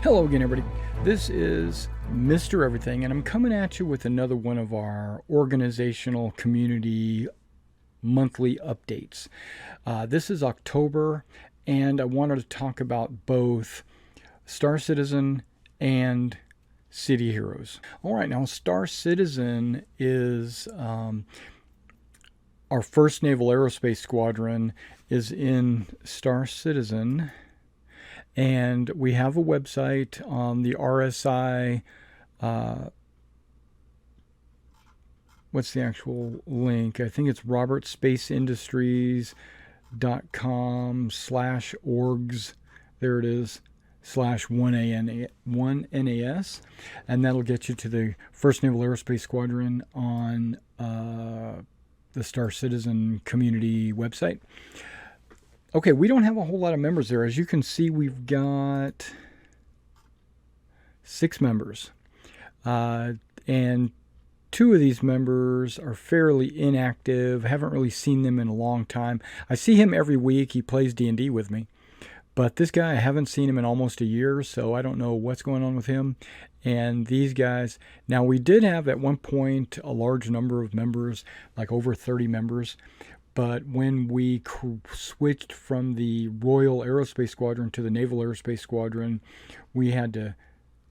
Hello again, everybody. This is Mr. Everything, and I'm coming at you with another one of our organizational community monthly updates. This is October, and I wanted to talk about both Star Citizen and City Heroes. All right, now Star Citizen is our 1st Naval Aerospace Squadron is in Star Citizen. And we have a website on the RSI. What's the actual link? I think it's robertspaceindustriescom/orgs. There it is. /1NAS. And that'll get you to the 1st Naval Aerospace Squadron on the Star Citizen community website. Okay, we don't have a whole lot of members there. As you can see, we've got 6 members. And 2 of these members are fairly inactive. Haven't really seen them in a long time. I see him every week. He plays D&D with me. But this guy, I haven't seen him in almost a year, so I don't know what's going on with him. And these guys, now we did have at one point a large number of members, like over 30 members. But when we switched from the Royal Aerospace Squadron to the Naval Aerospace Squadron, we had to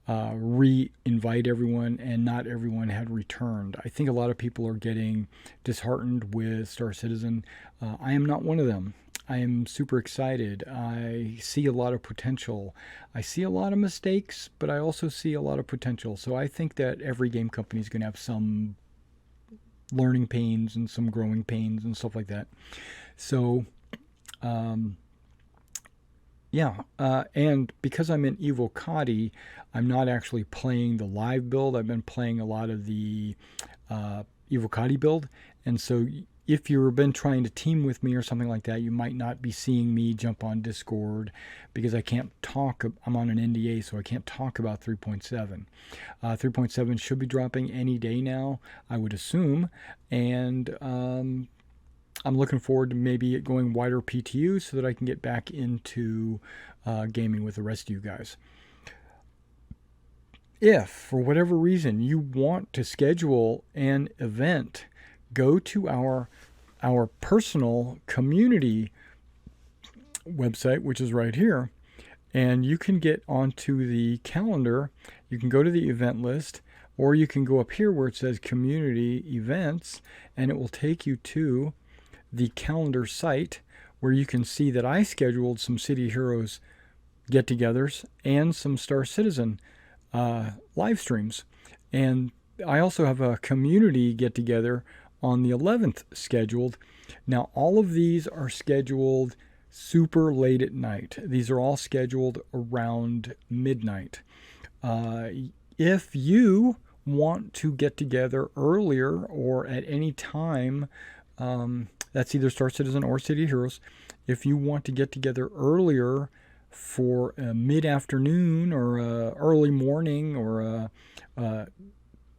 re-invite everyone, and not everyone had returned. I think a lot of people are getting disheartened with Star Citizen. I am not one of them. I am super excited. I see a lot of potential. I see a lot of mistakes, but I also see a lot of potential. So I think that every game company is going to have some learning pains and some growing pains and stuff like that. So, and because I'm in Evocati, I'm not actually playing the live build. I've been playing a lot of the Evocati build. And so if you've been trying to team with me or something like that, you might not be seeing me jump on Discord because I can't talk. I'm on an NDA, so I can't talk about 3.7. 3.7 should be dropping any day now, I would assume. And I'm looking forward to maybe it going wider PTU so that I can get back into gaming with the rest of you guys. If, for whatever reason, you want to schedule an event, go to our personal community website, which is right here, and you can get onto the calendar. You can go to the event list, or you can go up here where it says community events, and it will take you to the calendar site where you can see that I scheduled some City Heroes get-togethers and some Star Citizen live streams. And I also have a community get-together on the 11th scheduled. Now, all of these are scheduled super late at night. These are all scheduled around midnight. If you want to get together earlier or at any time, that's either Star Citizen or City Heroes. If you want to get together earlier for a mid-afternoon or a early morning or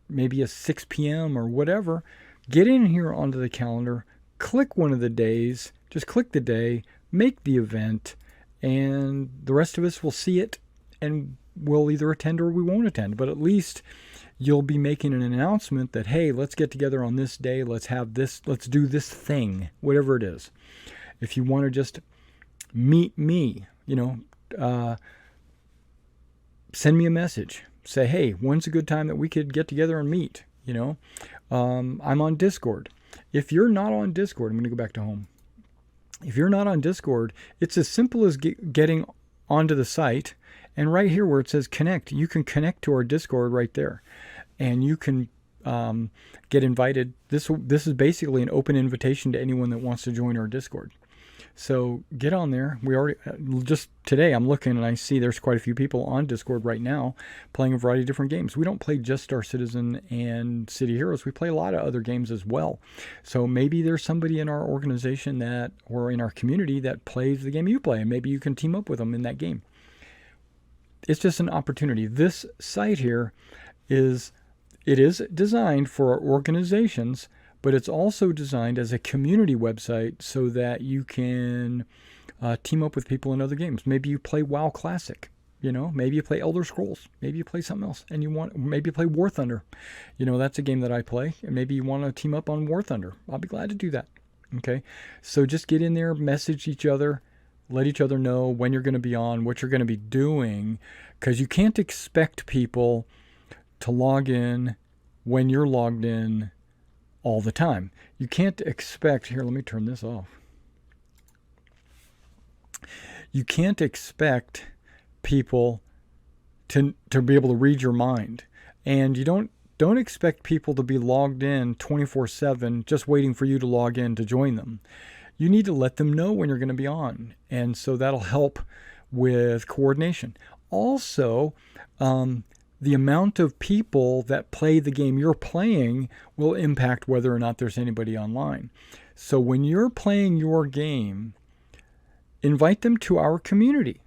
maybe a 6 p.m. or whatever, get in here onto the calendar, click one of the days, just click the day, make the event, and the rest of us will see it and we'll either attend or we won't attend. But at least you'll be making an announcement that, hey, let's get together on this day, let's have this, let's do this thing, whatever it is. If you want to just meet me, send me a message. Say, hey, when's a good time that we could get together and meet? I'm on Discord. If you're not on Discord, I'm going to go back to home. If you're not on Discord, it's as simple as getting onto the site, and right here where it says connect, you can connect to our Discord right there, and you can get invited. This is basically an open invitation to anyone that wants to join our Discord. So get on there. We already, just today I'm looking and I see there's quite a few people on Discord right now playing a variety of different games. We don't play just Star Citizen and City Heroes. We play a lot of other games as well. So maybe there's somebody in our organization that, or in our community, that plays the game you play, and maybe you can team up with them in that game. It's just an opportunity. This site here is designed for our organizations, but it's also designed as a community website so that you can team up with people in other games. Maybe you play WoW Classic. Maybe you play Elder Scrolls. Maybe you play something else, and maybe you play War Thunder. That's a game that I play, and maybe you want to team up on War Thunder. I'll be glad to do that. Okay, so just get in there, message each other, let each other know when you're going to be on, what you're going to be doing, because you can't expect people to log in when you're logged in all the time. You can't expect, here, let me turn this off. You can't expect people to be able to read your mind. And you don't expect people to be logged in 24/7 just waiting for you to log in to join them. You need to let them know when you're going to be on. And so that'll help with coordination. Also, the amount of people that play the game you're playing will impact whether or not there's anybody online. So when you're playing your game, invite them to our community.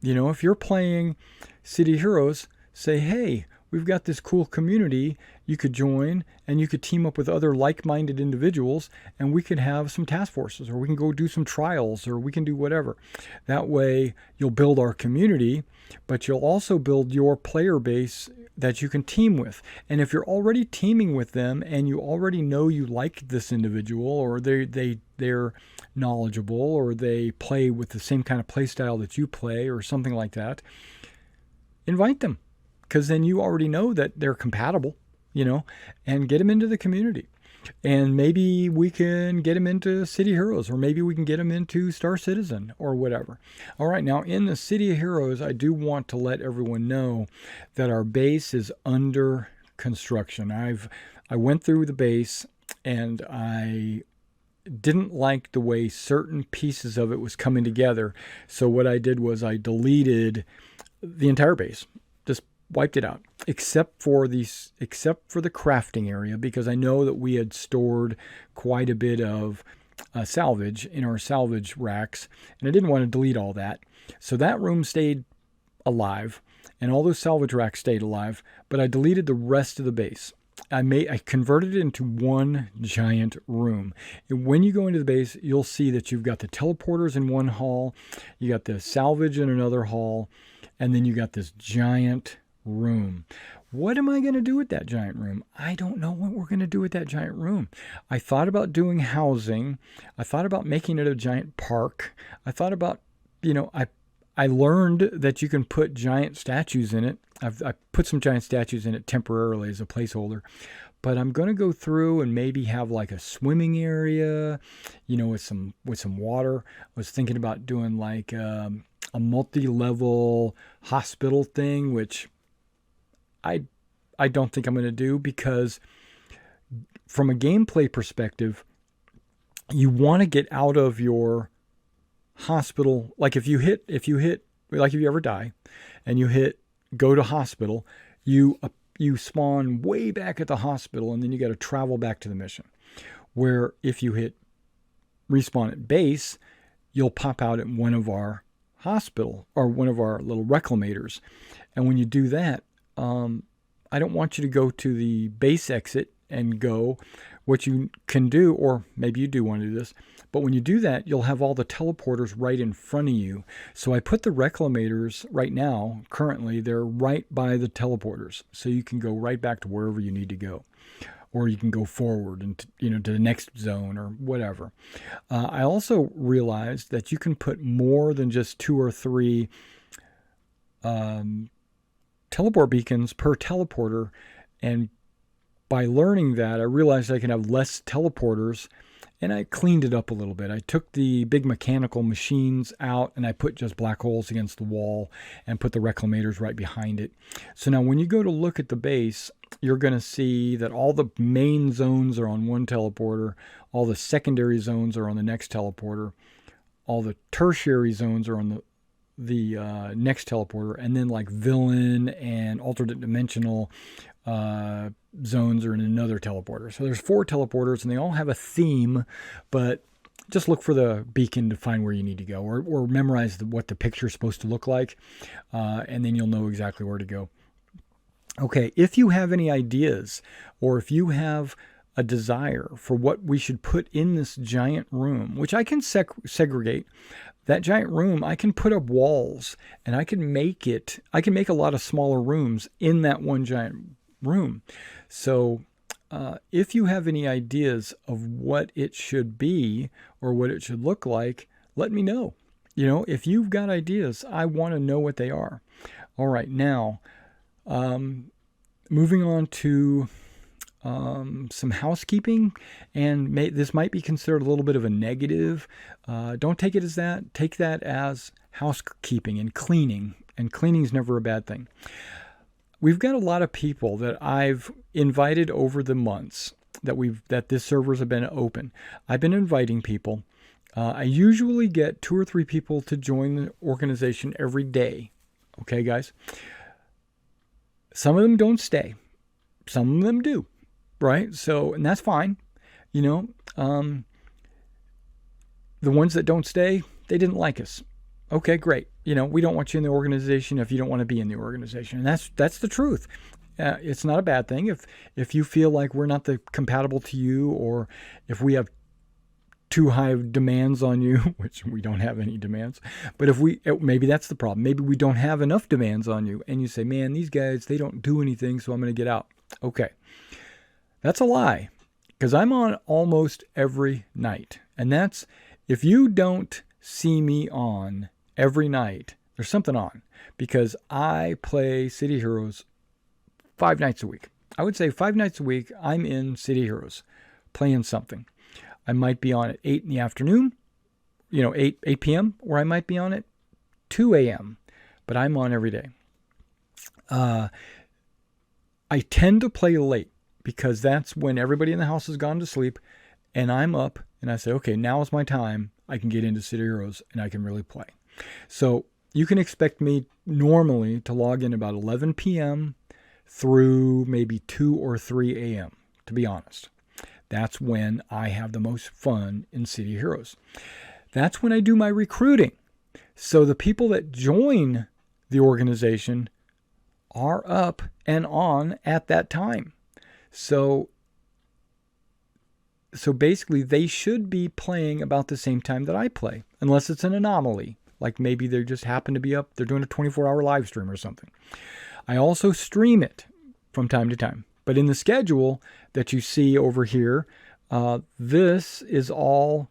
If you're playing City Heroes, say, hey, we've got this cool community. You could join and you could team up with other like-minded individuals, and we could have some task forces, or we can go do some trials, or we can do whatever. That way you'll build our community, but you'll also build your player base that you can team with. And if you're already teaming with them and you already know you like this individual, or they're knowledgeable, or they play with the same kind of play style that you play, or something like that, invite them, because then you already know that they're compatible, and get them into the community. And maybe we can get them into City Heroes, or maybe we can get them into Star Citizen, or whatever. All right, now in the City of Heroes, I do want to let everyone know that our base is under construction. I went through the base, and I didn't like the way certain pieces of it was coming together. So what I did was I deleted the entire base. Just wiped it out, except for the crafting area, because I know that we had stored quite a bit of salvage in our salvage racks, and I didn't want to delete all that. So that room stayed alive, and all those salvage racks stayed alive, but I deleted the rest of the base. I converted it into one giant room. And when you go into the base, you'll see that you've got the teleporters in one hall, you got the salvage in another hall, and then you got this giant room. What am I going to do with that giant room? I don't know what we're going to do with that giant room. I thought about doing housing. I thought about making it a giant park. I thought about, I learned that you can put giant statues in it. I put some giant statues in it temporarily as a placeholder. But I'm going to go through and maybe have like a swimming area, with some water. I was thinking about doing like a multi-level hospital thing, which I don't think I'm going to do, because from a gameplay perspective, you want to get out of your hospital. Like if you ever die and you hit go to hospital, you spawn way back at the hospital, and then you got to travel back to the mission. Where if you hit respawn at base, you'll pop out at one of our hospital or one of our little reclamators. And when you do that, I don't want you to go to the base exit and go. What you can do, or maybe you do want to do this, but when you do that, you'll have all the teleporters right in front of you. So I put the reclamators right now, currently, they're right by the teleporters. So you can go right back to wherever you need to go. Or you can go forward and to the next zone or whatever. I also realized that you can put more than just 2 or 3 teleport beacons per teleporter, and by learning that, I realized I can have less teleporters, and I cleaned it up a little bit. I took the big mechanical machines out, and I put just black holes against the wall and put the reclamators right behind it. So now when you go to look at the base, you're going to see that all the main zones are on one teleporter, all the secondary zones are on the next teleporter, all the tertiary zones are on the next teleporter, and then like villain and alternate dimensional zones are in another teleporter. So there's 4 teleporters, and they all have a theme, but just look for the beacon to find where you need to go, or memorize what the picture is supposed to look like, and then you'll know exactly where to go. Okay, if you have any ideas, or if you have a desire for what we should put in this giant room, which I can segregate. That giant room, I can put up walls, and I can make a lot of smaller rooms in that one giant room. So if you have any ideas of what it should be or what it should look like, let me know. If you've got ideas, I want to know what they are. All right, now, moving on to some housekeeping, and this might be considered a little bit of a negative. Don't take it as that. Take that as housekeeping and cleaning. And cleaning is never a bad thing. We've got a lot of people that I've invited over the months that this servers have been open. I've been inviting people. I usually get 2 or 3 people to join the organization every day. Okay, guys? Some of them don't stay. Some of them do. Right? So, and that's fine. The ones that don't stay, they didn't like us. Okay, great. We don't want you in the organization if you don't want to be in the organization. And that's the truth. It's not a bad thing. If you feel like we're not compatible to you, or if we have too high demands on you, which we don't have any demands, but maybe that's the problem. Maybe we don't have enough demands on you, and you say, man, these guys, they don't do anything, so I'm going to get out. Okay. That's a lie, because I'm on almost every night. And if you don't see me on every night, there's something on, because I play City Heroes 5 nights a week. I would say 5 nights a week, I'm in City Heroes playing something. I might be on at 8 in the afternoon, 8 p.m., or I might be on at 2 a.m., but I'm on every day. I tend to play late, because that's when everybody in the house has gone to sleep, and I'm up, and I say, okay, now is my time. I can get into City Heroes, and I can really play. So you can expect me normally to log in about 11 p.m. through maybe 2 or 3 a.m., to be honest. That's when I have the most fun in City Heroes. That's when I do my recruiting. So the people that join the organization are up and on at that time. So basically, they should be playing about the same time that I play, unless it's an anomaly. Like maybe they just happen to be up, they're doing a 24-hour live stream or something. I also stream it from time to time. But in the schedule that you see over here, this is all,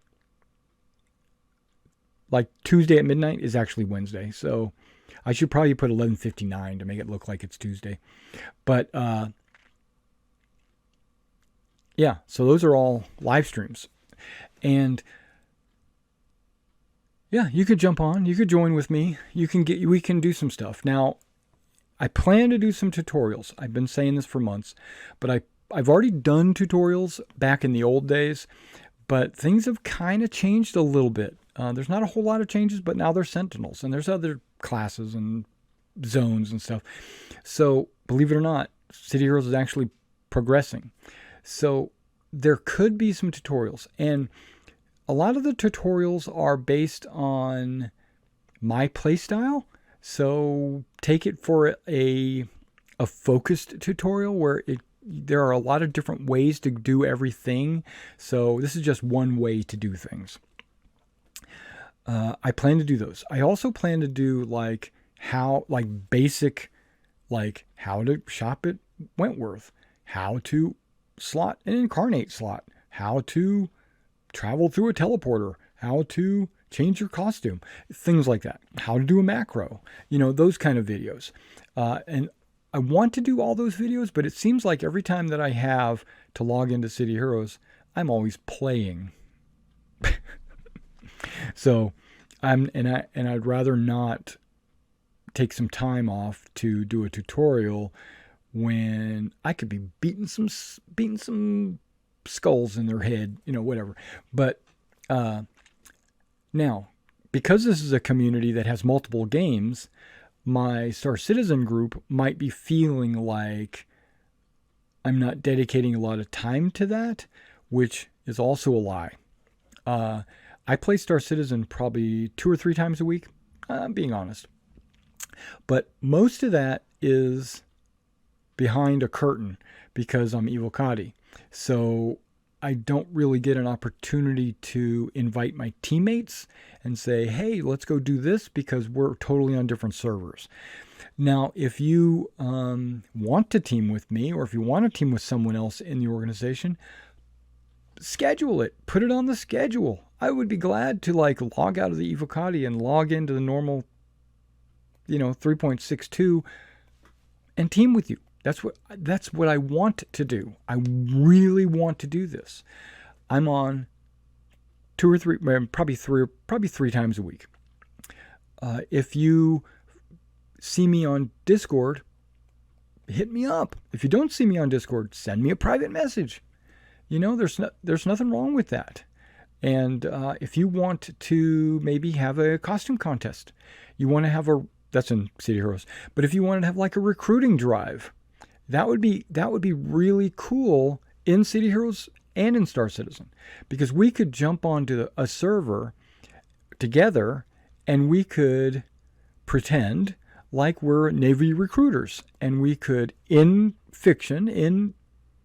like Tuesday at midnight is actually Wednesday. So I should probably put 11:59 to make it look like it's Tuesday. But yeah, so those are all live streams. And yeah, you could jump on, you could join with me. We can do some stuff. Now, I plan to do some tutorials. I've been saying this for months, but I've already done tutorials back in the old days, but things have kind of changed a little bit. There's not a whole lot of changes, but now there's Sentinels, and there's other classes and zones and stuff. So believe it or not, City Heroes is actually progressing. So there could be some tutorials, and a lot of the tutorials are based on my playstyle. So take it for a focused tutorial where there are a lot of different ways to do everything. So this is just one way to do things. I plan to do those. I also plan to do basic how to shop at Wentworth, how to slot an incarnate slot, how to travel through a teleporter, how to change your costume, things like that, how to do a macro, those kind of videos. And I want to do all those videos, but it seems like every time that I have to log into City Heroes, I'm always playing. So I'd rather not take some time off to do a tutorial when I could be beating some skulls in their head, whatever. But now, because this is a community that has multiple games, my Star Citizen group might be feeling like I'm not dedicating a lot of time to that, which is also a lie. I play Star Citizen probably 2 or 3 times a week. I'm being honest. But most of that is behind a curtain because I'm Evocati. So I don't really get an opportunity to invite my teammates and say, hey, let's go do this, because we're totally on different servers. Now, if you want to team with me, or if you want to team with someone else in the organization, schedule it. Put it on the schedule. I would be glad to log out of the Evocati and log into the normal, 3.62 and team with you. That's what I want to do. I really want to do this. I'm on 2 or 3, probably 3 times a week. If you see me on Discord, hit me up. If you don't see me on Discord, send me a private message. There's nothing wrong with that. And if you want to maybe have a costume contest, you want to have that's in City Heroes. But if you wanted to have a recruiting drive, that would be really cool in City Heroes and in Star Citizen, because we could jump onto a server together and we could pretend like we're Navy recruiters, and we could, in fiction, in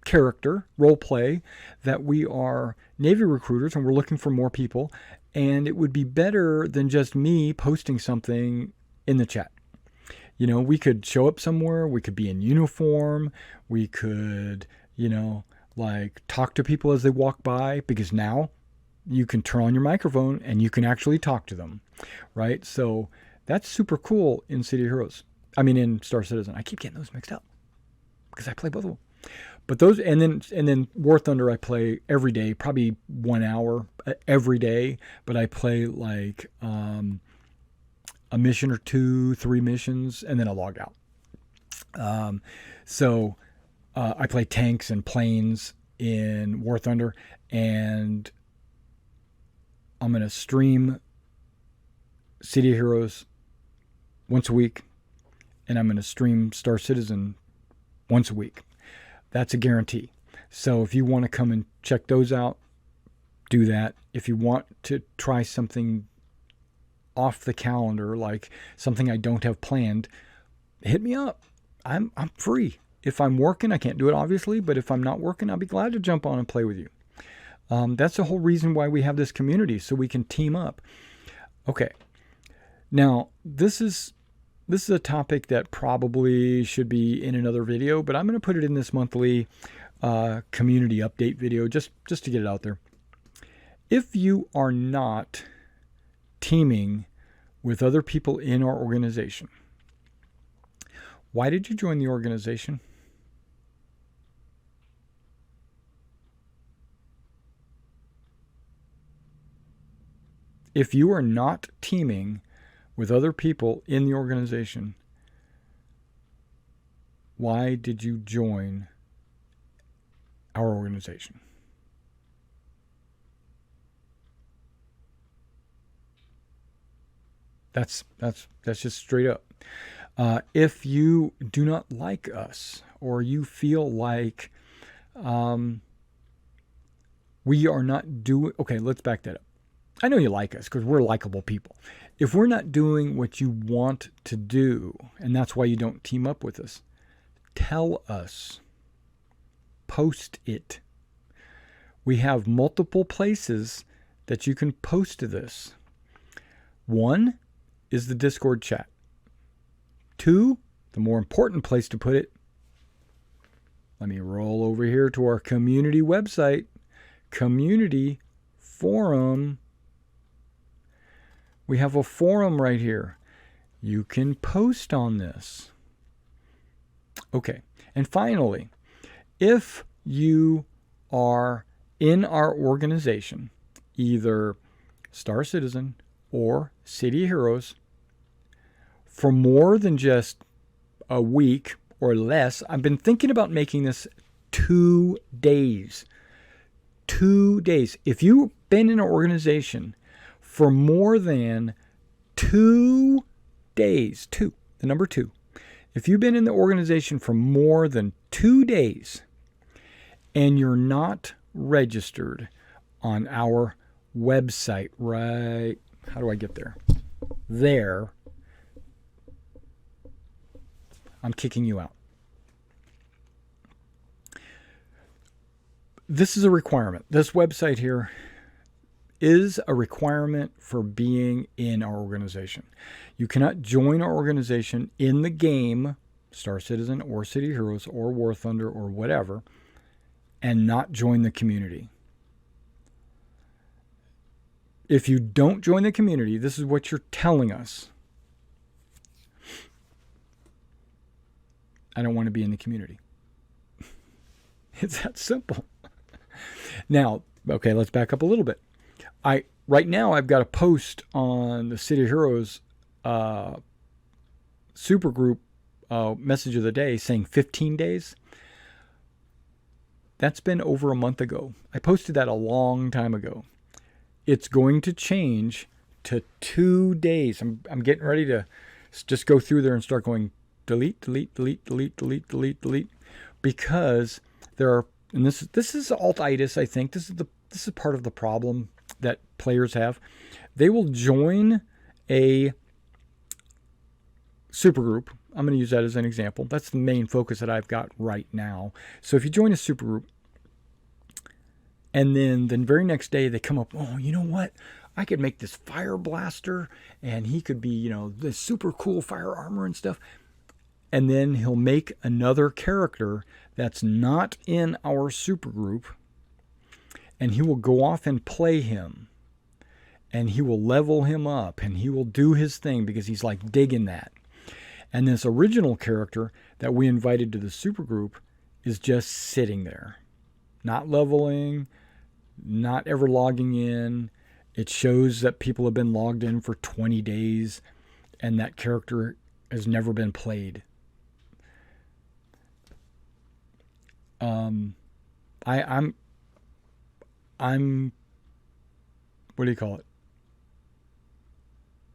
character, role play, that we are Navy recruiters and we're looking for more people, and it would be better than just me posting something in the chat. We could show up somewhere, we could be in uniform, we could, talk to people as they walk by, because now you can turn on your microphone and you can actually talk to them, right? So that's super cool in City Heroes. In Star Citizen. I keep getting those mixed up because I play both of them. But those, and then War Thunder I play every day, probably 1 hour every day, but I play a mission or 2, 3 missions, and then I log out. So I play tanks and planes in War Thunder, and I'm going to stream City Heroes once a week, and I'm going to stream Star Citizen once a week. That's a guarantee. So if you want to come and check those out, do that. If you want to try something off the calendar, like something I don't have planned, hit me up. I'm free. If I'm working, I can't do it obviously, but if I'm not working, I'll be glad to jump on and play with you. That's the whole reason why we have this community, so we can team up. Okay. Now, this is a topic that probably should be in another video, but I'm going to put it in this monthly community update video just to get it out there. If you are not teaming with other people in our organization, why did you join the organization? If you are not teaming with other people in the organization, why did you join our organization? That's just straight up. If you do not like us, or you feel like we are not doing... Okay, let's back that up. I know you like us because we're likable people. If we're not doing what you want to do, and that's why you don't team up with us, tell us. Post it. We have multiple places that you can post to this. 1 is the Discord chat. 2, the more important place to put it, let me roll over here to our community website, community forum. We have a forum right here. You can post on this. Okay. And finally, if you are in our organization, either Star Citizen or City Heroes, for more than just a week or less, I've been thinking about making this 2 days. 2 days. If you've been in an organization for more than 2 days, the number 2, if you've been in the organization for more than 2 days and you're not registered on our website, right? How do I get there? There. I'm kicking you out. this is a requirement. This website here is a requirement for being in our organization. You cannot join our organization in the game, Star Citizen or City Heroes or War Thunder or whatever, and not join the community. If you don't join the community, this is what you're telling us. I don't want to be in the community. It's that simple. Now, okay, let's back up a little bit. Right now I've got a post on the City Heroes supergroup message of the day saying 15 days. That's been over a month ago. I posted that a long time ago. It's going to change to 2 days. I'm getting ready to just go through there and start going delete, delete, delete, delete, delete, delete, delete, because there are, and this is alt-itis, I think. This is part of the problem that players have. They will join a supergroup. I'm going to use that as an example. That's the main focus that I've got right now. So if you join a supergroup, and then the very next day they come up, oh, you know what? I could make this fire blaster, and he could be, this super cool fire armor and stuff. And then he'll make another character that's not in our supergroup, and he will go off and play him, and he will level him up, and he will do his thing because he's like digging that. And this original character that we invited to the supergroup is just sitting there, not leveling, not ever logging in. It shows that people have been logged in for 20 days, and that character has never been played. I'm what do you call it?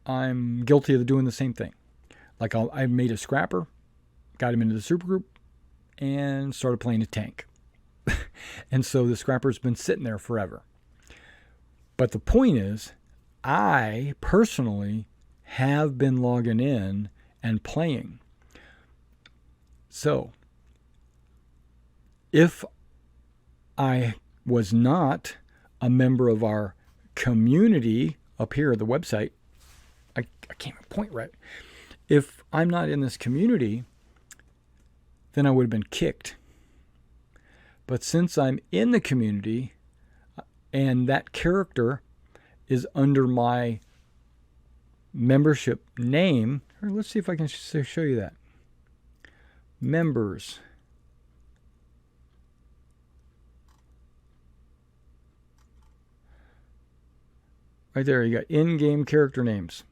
I'm guilty of doing the same thing. Like I made a scrapper, got him into the supergroup, and started playing a tank. And so the scrapper's been sitting there forever. But the point is, I personally have been logging in and playing. So if I was not a member of our community up here at the website, I can't point right. If I'm not in this community, then I would have been kicked. But since I'm in the community and that character is under my membership name, or let's see if I can show you that. Members. Right there, you got in-game character names.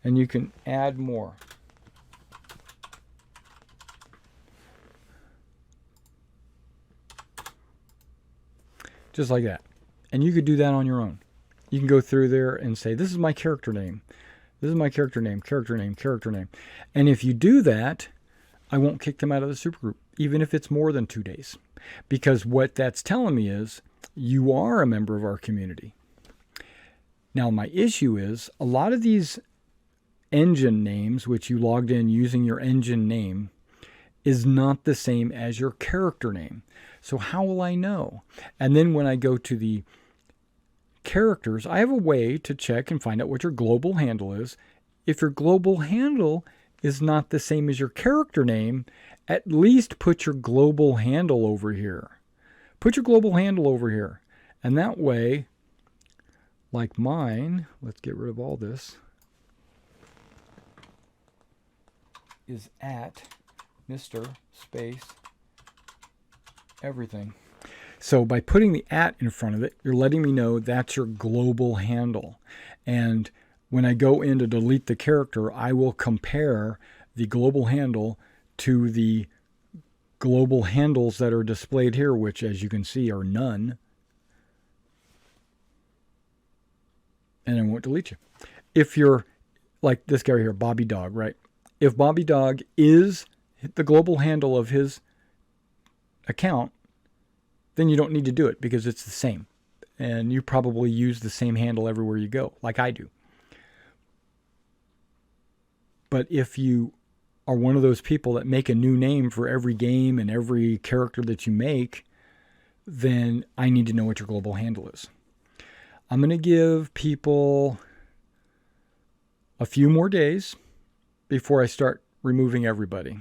And you can add more. Just like that. And you could do that on your own. You can go through there and say, this is my character name. This is my character name, character name, character name. And if you do that, I won't kick them out of the supergroup, even if it's more than 2 days. Because what that's telling me is, you are a member of our community. Now, my issue is, a lot of these engine names, which you logged in using your engine name, is not the same as your character name. So how will I know? And then when I go to the characters, I have a way to check and find out what your global handle is. If your global handle is not the same as your character name, at least put your global handle over here. Put your global handle over here. And that way, like mine, let's get rid of all this, is at Mr. Space Everything. So by putting the at in front of it, you're letting me know that's your global handle. And when I go in to delete the character, I will compare the global handle to the global handles that are displayed here, which, as you can see, are none. And I won't delete you. If you're like this guy here, Bobby Dog, right? If Bobby Dog is the global handle of his account, then you don't need to do it because it's the same. And you probably use the same handle everywhere you go, like I do. But if you are one of those people that make a new name for every game and every character that you make, then I need to know what your global handle is. I'm going to give people a few more days before I start removing everybody.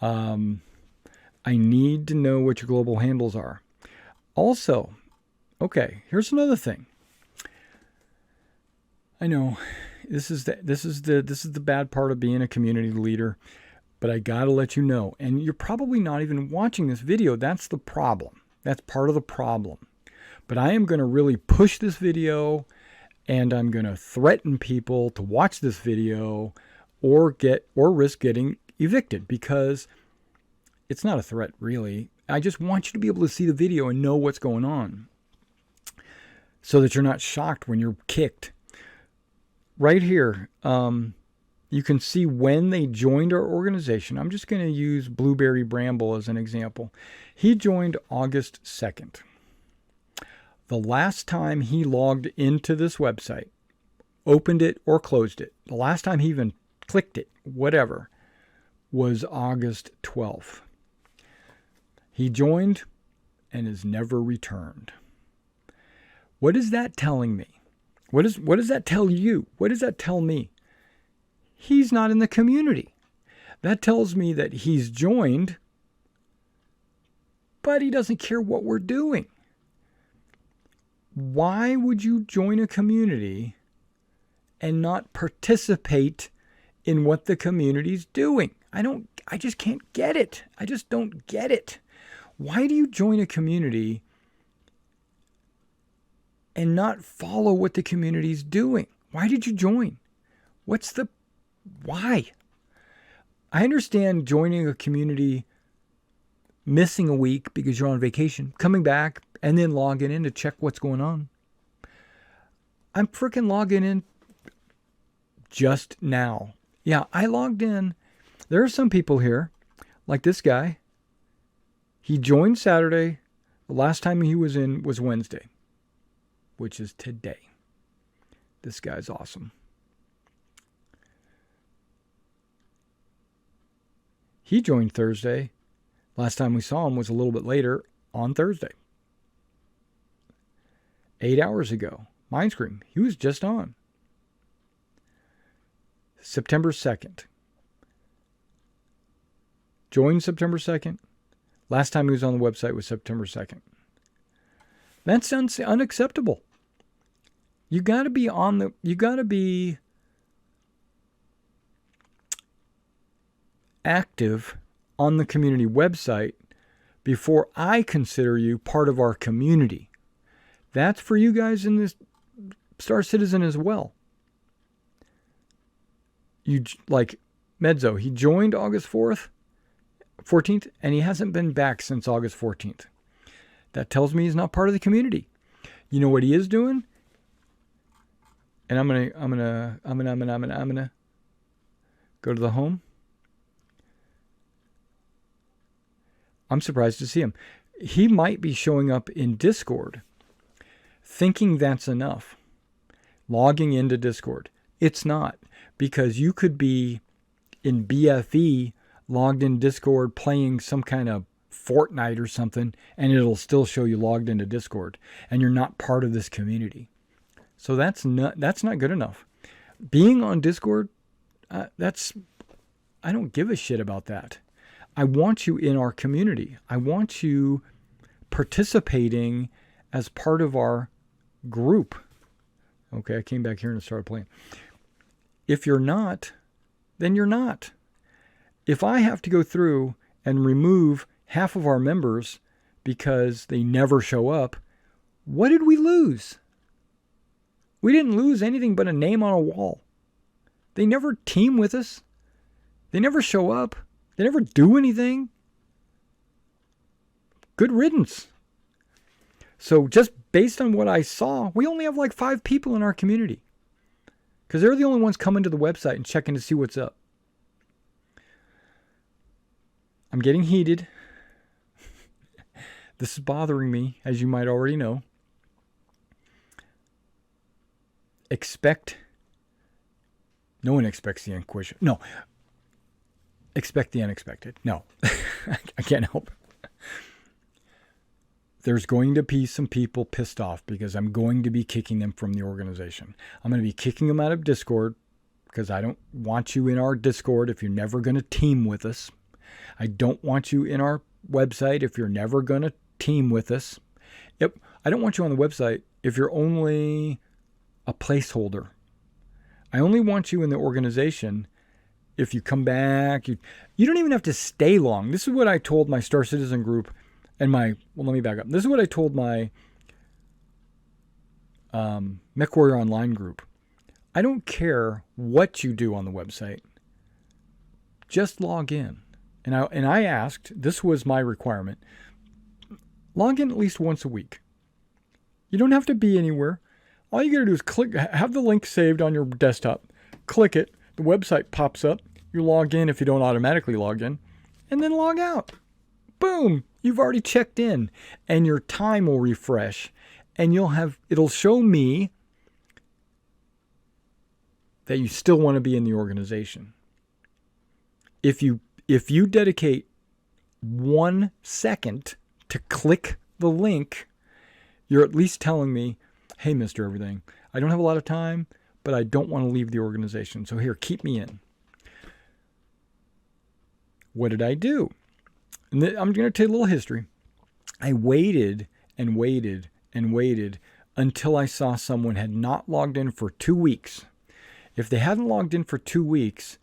I need to know what your global handles are. Also, okay, here's another thing. I know this is the bad part of being a community leader, but I got to let you know, and you're probably not even watching this video. That's the problem. That's part of the problem. But I am going to really push this video, and I'm going to threaten people to watch this video or risk getting evicted, because it's not a threat, really. I just want you to be able to see the video and know what's going on so that you're not shocked when you're kicked. Right here, you can see when they joined our organization. I'm just going to use Blueberry Bramble as an example. He joined August 2nd. The last time he logged into this website, opened it or closed it, the last time he even clicked it, whatever, was August 12th. He joined and has never returned. What is that telling me? What does that tell you? What does that tell me? He's not in the community. That tells me that he's joined, but he doesn't care what we're doing. Why would you join a community and not participate in what the community's doing? I just can't get it. I just don't get it. Why do you join a community and not follow what the community's doing? Why did you join? Why? I understand joining a community, missing a week because you're on vacation, coming back, and then logging in to check what's going on. I'm freaking logging in just now. Yeah, I logged in. There are some people here, like this guy. He joined Saturday. The last time he was in was Wednesday, which is today. This guy's awesome. He joined Thursday. Last time we saw him was a little bit later on Thursday. 8 hours ago. Mindscreen. He was just on. September 2nd. Joined September 2nd. Last time he was on the website was September 2nd. That's unacceptable. You got to be active on the community website before I consider you part of our community. That's for you guys in this Star Citizen as well. You like Mezzo, he joined August 14th, and he hasn't been back since August 14th. That tells me he's not part of the community. You know what he is doing? And I'm gonna go to the home. I'm surprised to see him. He might be showing up in Discord, thinking that's enough. Logging into Discord. It's not, because you could be in BFE, logged in Discord, playing some kind of Fortnite or something, and it'll still show you logged into Discord, and you're not part of this community. So that's not good enough. Being on Discord, I don't give a shit about that. I want you in our community. I want you participating as part of our group. Okay, I came back here and started playing. If you're not, then you're not. If I have to go through and remove half of our members because they never show up, what did we lose? We didn't lose anything but a name on a wall. They never team with us. They never show up. They never do anything. Good riddance. So just based on what I saw, we only have like 5 people in our community, because they're the only ones coming to the website and checking to see what's up. I'm getting heated. This is bothering me, as you might already know. No one expects the Inquisition. No. Expect the unexpected. No. I can't help it. there's going to be some people pissed off because I'm going to be kicking them from the organization. I'm going to be kicking them out of Discord because I don't want you in our Discord if you're never going to team with us. I don't want you in our website if you're never going to team with us. Yep, I don't want you on the website if you're only a placeholder. I only want you in the organization if you come back. You don't even have to stay long. This is what I told my Star Citizen group and let me back up. This is what I told my MechWarrior Online group. I don't care what you do on the website. Just log in. And I asked, this was my requirement, log in at least once a week. You don't have to be anywhere. All you got to do is have the link saved on your desktop, click it, the website pops up, you log in if you don't automatically log in, and then log out. Boom, you've already checked in, and your time will refresh, and it'll show me that you still want to be in the organization. If you dedicate 1 second to click the link, you're at least telling me, hey, Mr. Everything, I don't have a lot of time, but I don't want to leave the organization. So here, keep me in. What did I do? And I'm going to tell you a little history. I waited and waited and waited until I saw someone had not logged in for 2 weeks. If they hadn't logged in for 2 weeks,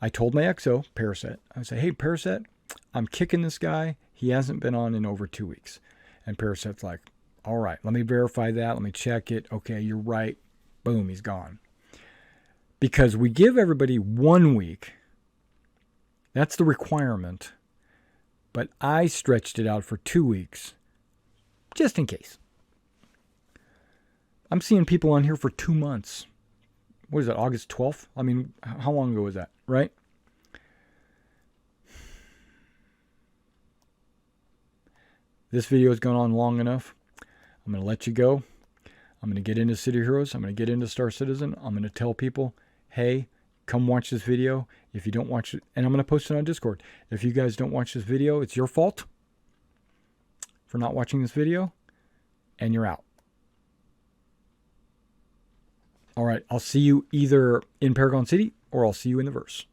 I told my XO, Paraset, I say, hey, Paraset, I'm kicking this guy. He hasn't been on in over 2 weeks. And Paraset's like, all right, let me verify that. Let me check it. Okay, you're right. Boom, he's gone. Because we give everybody 1 week. That's the requirement. But I stretched it out for 2 weeks, just in case. I'm seeing people on here for 2 months. What is that, August 12th? I mean, how long ago was that, right? This video has gone on long enough. I'm going to let you go. I'm going to get into City Heroes. I'm going to get into Star Citizen. I'm going to tell people, hey, come watch this video. If you don't watch it, and I'm going to post it on Discord. If you guys don't watch this video, it's your fault for not watching this video, and you're out. All right, I'll see you either in Paragon City or I'll see you in the verse.